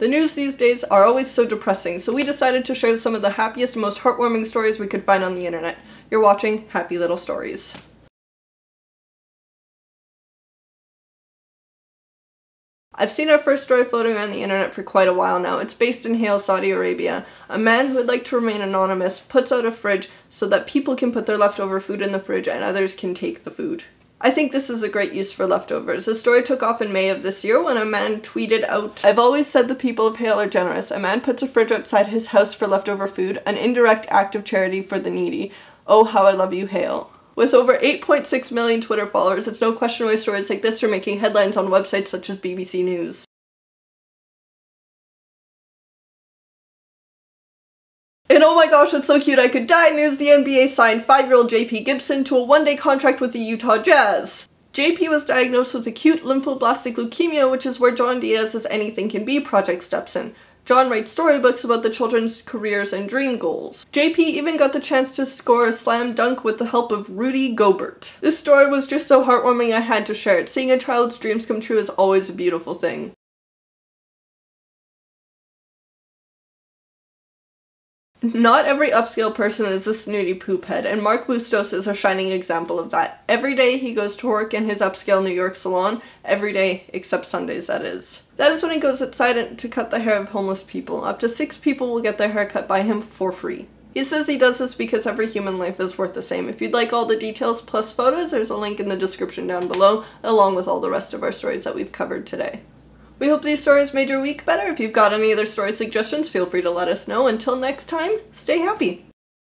The news these days are always so depressing, so we decided to share some of the happiest and most heartwarming stories we could find on the internet. You're watching Happy Little Stories. I've seen our first story floating around the internet for quite a while now. It's based in Hale, Saudi Arabia. A man who would like to remain anonymous puts out a fridge so that people can put their leftover food in the fridge and others can take the food. I think this is a great use for leftovers. The story took off in May of this year when a man tweeted out, "I've always said the people of Hale are generous. A man puts a fridge outside his house for leftover food, an indirect act of charity for the needy. Oh, how I love you, Hale." With over 8.6 million Twitter followers, it's no question why stories like this are making headlines on websites such as BBC News. And oh my gosh, that's so cute, I could die news, the NBA signed 5-year-old JP Gibson to a one-day contract with the Utah Jazz. JP was diagnosed with acute lymphoblastic leukemia, which is where John Diaz's Anything Can Be project steps in. John writes storybooks about the children's careers and dream goals. JP even got the chance to score a slam dunk with the help of Rudy Gobert. This story was just so heartwarming I had to share it. Seeing a child's dreams come true is always a beautiful thing. Not every upscale person is a snooty poop head, and Mark Bustos is a shining example of that. Every day he goes to work in his upscale New York salon, every day except Sundays, that is. That is when he goes outside to cut the hair of homeless people. Up to 6 people will get their hair cut by him for free. He says he does this because every human life is worth the same. If you'd like all the details plus photos, there's a link in the description down below, along with all the rest of our stories that we've covered today. We hope these stories made your week better. If you've got any other story suggestions, feel free to let us know. Until next time, stay happy!